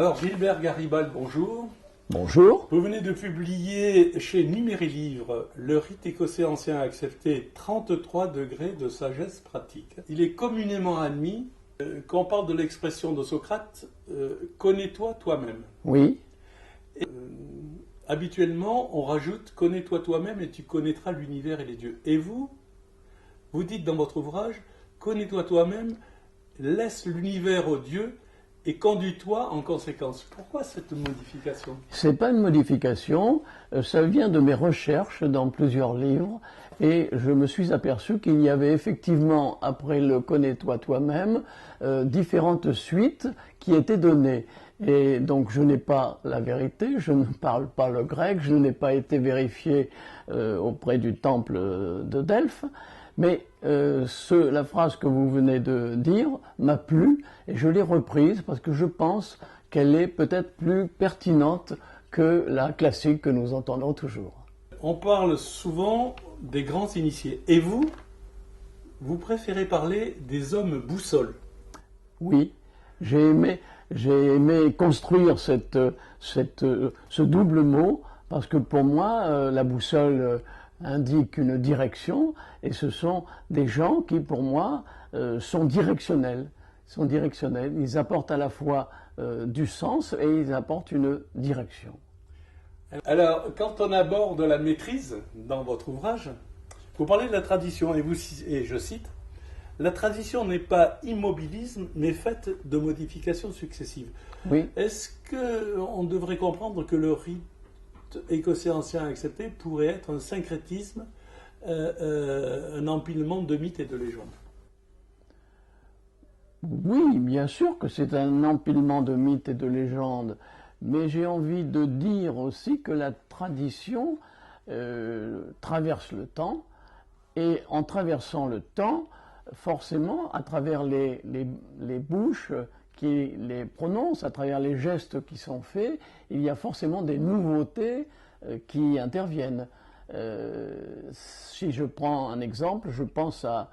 Alors, Gilbert Garibald, bonjour. Bonjour. Vous venez de publier chez Numérilivre Le rite écossais ancien a accepté 33 degrés de sagesse pratique. Il est communément admis qu'on parle de l'expression de Socrate connais-toi toi-même. Oui. Habituellement, on rajoute connais-toi toi-même et tu connaîtras l'univers et les dieux. Et vous dites dans votre ouvrage connais-toi toi-même, laisse l'univers aux dieux et conduis-toi en conséquence. Pourquoi cette modification? C'est pas une modification, ça vient de mes recherches dans plusieurs livres et je me suis aperçu qu'il y avait effectivement, après le connais-toi toi-même, différentes suites qui étaient données. Et donc je n'ai pas la vérité, je ne parle pas le grec, je n'ai pas été vérifié auprès du temple de Delphes. Mais la phrase que vous venez de dire m'a plu et je l'ai reprise parce que je pense qu'elle est peut-être plus pertinente que la classique que nous entendons toujours. On parle souvent des grands initiés. Et vous préférez parler des hommes boussoles? Oui, j'ai aimé construire ce double mot parce que pour moi, la boussole indique une direction et ce sont des gens qui pour moi sont directionnels. Ils apportent à la fois du sens et ils apportent une direction. Alors, quand on aborde la maîtrise dans votre ouvrage, vous parlez de la tradition et je cite, la tradition n'est pas immobilisme mais faite de modifications successives. Oui. Est-ce qu'on devrait comprendre que le rite écossais ancien accepté pourrait être un syncrétisme, un empilement de mythes et de légendes? Oui, bien sûr que c'est un empilement de mythes et de légendes, mais j'ai envie de dire aussi que la tradition traverse le temps, et en traversant le temps, forcément, à travers les bouches qui les prononcent, à travers les gestes qui sont faits, il y a forcément des nouveautés qui interviennent. Si je prends un exemple, je pense à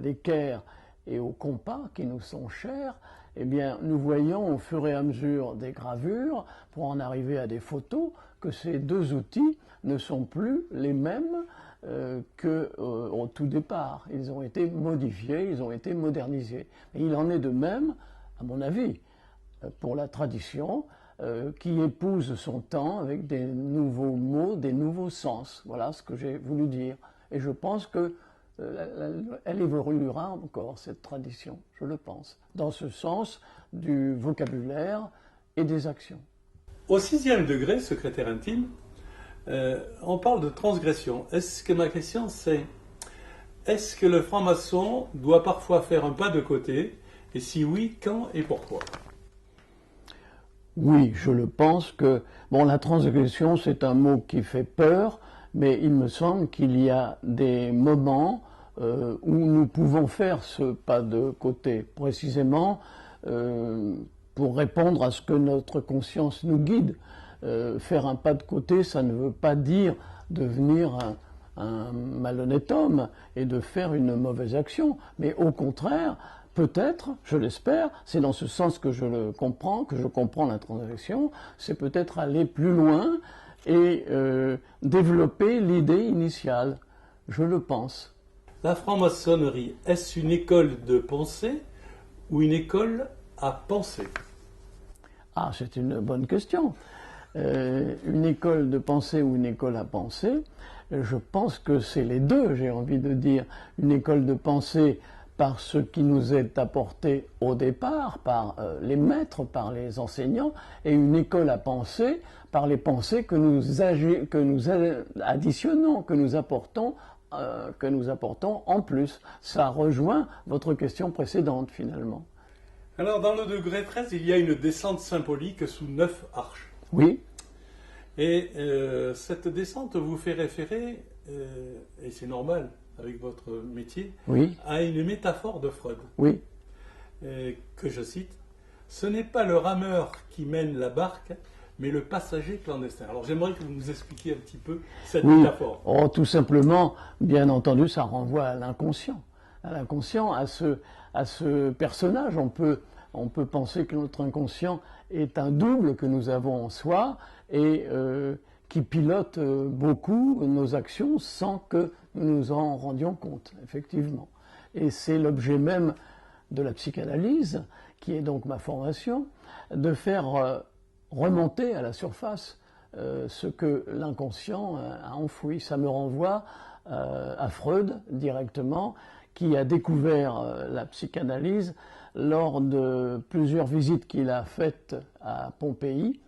l'équerre et au compas qui nous sont chers. Eh bien, nous voyons au fur et à mesure des gravures, pour en arriver à des photos, que ces deux outils ne sont plus les mêmes qu'au tout départ. Ils ont été modifiés, ils ont été modernisés. Et il en est de même, à mon avis, pour la tradition, qui épouse son temps avec des nouveaux mots, des nouveaux sens. Voilà ce que j'ai voulu dire. Et je pense que elle évoluera encore, cette tradition, je le pense, dans ce sens du vocabulaire et des actions. Au 6e degré, secrétaire intime, on parle de transgression. Ma question c'est, est-ce que le franc-maçon doit parfois faire un pas de côté? Et si oui, quand et pourquoi? Oui, je le pense que... Bon, la transgression, c'est un mot qui fait peur, mais il me semble qu'il y a des moments où nous pouvons faire ce pas de côté, précisément pour répondre à ce que notre conscience nous guide. Faire un pas de côté, ça ne veut pas dire devenir un malhonnête homme et de faire une mauvaise action, mais au contraire, peut-être, je l'espère, c'est dans ce sens que je comprends la transgression, c'est peut-être aller plus loin et développer l'idée initiale, je le pense. La franc-maçonnerie, est-ce une école de pensée ou une école à penser? Ah, c'est une bonne question. Une école de pensée ou une école à penser, je pense que c'est les deux, j'ai envie de dire. Une école de pensée par ce qui nous est apporté au départ, par les maîtres, par les enseignants, et une école à penser par les pensées que nous additionnons, que nous apportons en plus. Ça rejoint votre question précédente, finalement. Alors, dans le degré 13, il y a une descente symbolique sous 9 arches. Oui. Et cette descente vous fait référer, et c'est normal avec votre métier, oui, à une métaphore de Freud. Oui. Que je cite, « Ce n'est pas le rameur qui mène la barque, mais le passager clandestin ». Alors j'aimerais que vous nous expliquiez un petit peu cette métaphore. Oh, tout simplement, bien entendu, ça renvoie à l'inconscient, à ce personnage. On peut on peut penser que notre inconscient est un double que nous avons en soi et qui pilote beaucoup nos actions sans que nous nous en rendions compte, effectivement. Et c'est l'objet même de la psychanalyse, qui est donc ma formation, de faire remonter à la surface ce que l'inconscient a enfoui. Ça me renvoie à Freud directement, qui a découvert la psychanalyse lors de plusieurs visites qu'il a faites à Pompéi,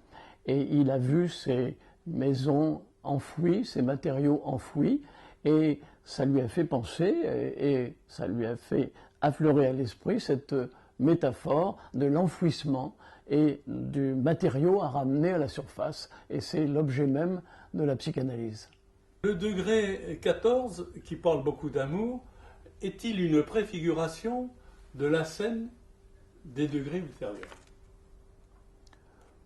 et il a vu ces maisons enfouies, ces matériaux enfouis, et ça lui a fait penser, et ça lui a fait affleurer à l'esprit cette métaphore de l'enfouissement et du matériau à ramener à la surface, et c'est l'objet même de la psychanalyse. Le degré 14, qui parle beaucoup d'amour, est-il une préfiguration de la scène des degrés ultérieurs?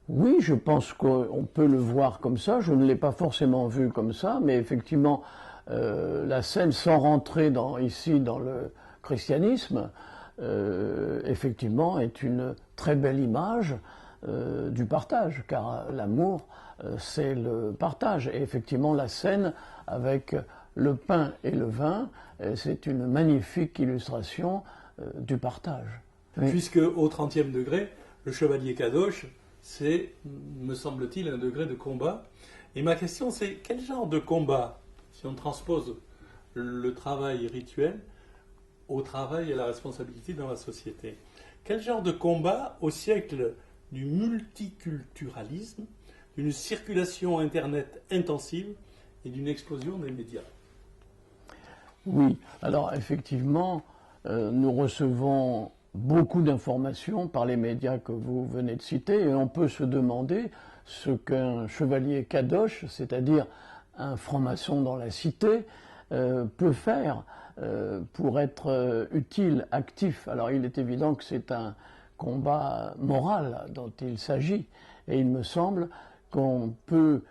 Oui, je pense qu'on peut le voir comme ça. Je ne l'ai pas forcément vu comme ça, mais effectivement, la scène, sans rentrer ici dans le christianisme, effectivement, est une très belle image du partage, car l'amour, c'est le partage. Et effectivement, la scène avec le pain et le vin, c'est une magnifique illustration du partage. Oui. Puisque au 30e degré, le chevalier Kadosh, c'est, me semble-t-il, un degré de combat. Et ma question, c'est quel genre de combat, si on transpose le travail rituel au travail et à la responsabilité dans la société, quel genre de combat au siècle du multiculturalisme, d'une circulation Internet intensive et d'une explosion des médias? Oui, alors effectivement, nous recevons beaucoup d'informations par les médias que vous venez de citer, et on peut se demander ce qu'un chevalier Kadosh, c'est-à-dire un franc-maçon dans la cité, peut faire pour être utile, actif. Alors il est évident que c'est un combat moral dont il s'agit, et il me semble qu'on peut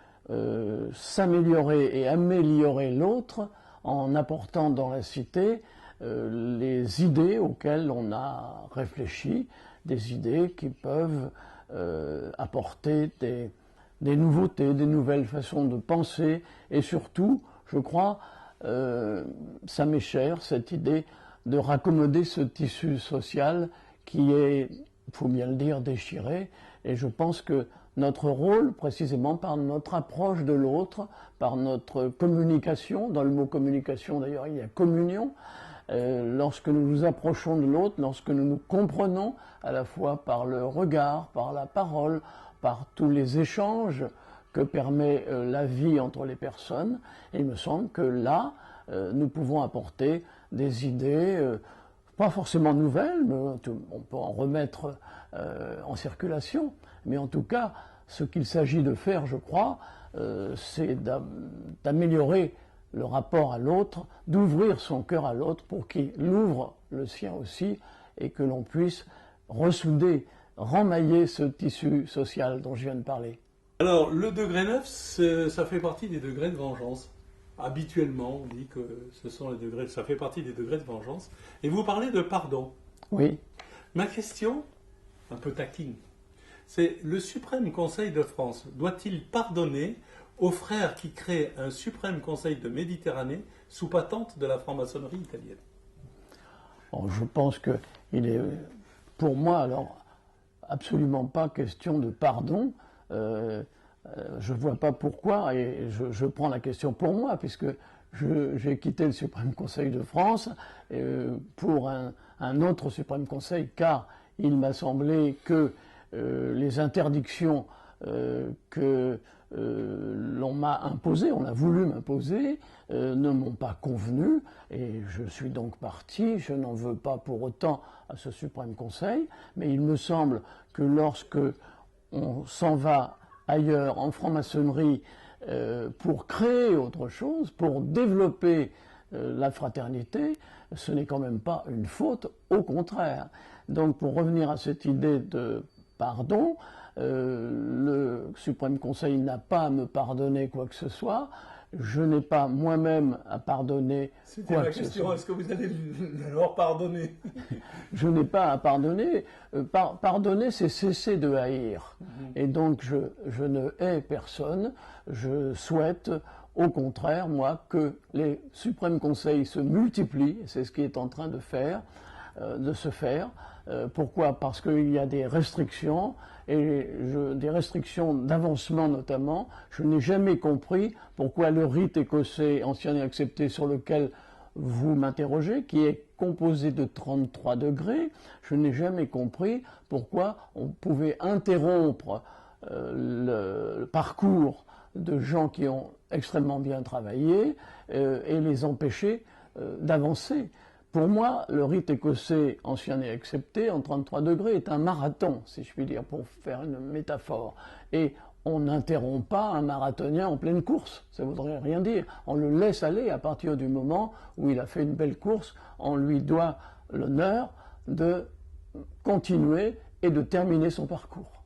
s'améliorer et améliorer l'autre en apportant dans la cité les idées auxquelles on a réfléchi, des idées qui peuvent apporter des nouveautés, des nouvelles façons de penser, et surtout, je crois, ça m'est cher, cette idée de raccommoder ce tissu social qui est, il faut bien le dire, déchiré, et je pense que notre rôle, précisément par notre approche de l'autre, par notre communication, dans le mot communication d'ailleurs il y a communion, lorsque nous nous approchons de l'autre, lorsque nous nous comprenons à la fois par le regard, par la parole, par tous les échanges que permet la vie entre les personnes, et il me semble que là, nous pouvons apporter des idées, pas forcément nouvelles, mais on peut en remettre en circulation, mais en tout cas, ce qu'il s'agit de faire, je crois, c'est d'améliorer le rapport à l'autre, d'ouvrir son cœur à l'autre pour qu'il ouvre le sien aussi, et que l'on puisse ressouder, remmailler ce tissu social dont je viens de parler. Alors, le degré 9, ça fait partie des degrés de vengeance. Habituellement, on dit que ce sont les degrés, ça fait partie des degrés de vengeance. Et vous parlez de pardon. Oui. Ma question, un peu taquine, c'est le Suprême Conseil de France doit-il pardonner aux frères qui créent un Suprême Conseil de Méditerranée sous patente de la franc-maçonnerie italienne? Alors, je pense qu'il est, pour moi, alors, absolument pas question de pardon. Je ne vois pas pourquoi, et je prends la question pour moi, puisque j'ai quitté le Suprême Conseil de France pour un autre Suprême Conseil, car il m'a semblé que les interdictions que l'on m'a imposées, on a voulu m'imposer, ne m'ont pas convenu, et je suis donc parti. Je n'en veux pas pour autant à ce Suprême Conseil, mais il me semble que lorsque on s'en va ailleurs en franc-maçonnerie pour créer autre chose, pour développer la fraternité, ce n'est quand même pas une faute, au contraire. Donc pour revenir à cette idée de pardon, le Suprême Conseil n'a pas à me pardonner quoi que ce soit, je n'ai pas moi-même à pardonner. C'était ma question, est-ce que vous allez leur pardonner? Je n'ai pas à pardonner. Pardonner, c'est cesser de haïr. Et donc, je ne hais personne. Je souhaite, au contraire, moi, que les suprêmes conseils se multiplient. C'est ce qui est en train de se faire. Pourquoi? Parce qu'il y a des restrictions, et des restrictions d'avancement notamment. Je n'ai jamais compris pourquoi le rite écossais ancien et accepté sur lequel vous m'interrogez, qui est composé de 33 degrés, je n'ai jamais compris pourquoi on pouvait interrompre le parcours de gens qui ont extrêmement bien travaillé et les empêcher d'avancer. Pour moi, le rite écossais ancien et accepté en 33 degrés est un marathon, si je puis dire, pour faire une métaphore. Et on n'interrompt pas un marathonien en pleine course, ça ne voudrait rien dire. On le laisse aller à partir du moment où il a fait une belle course, on lui doit l'honneur de continuer et de terminer son parcours.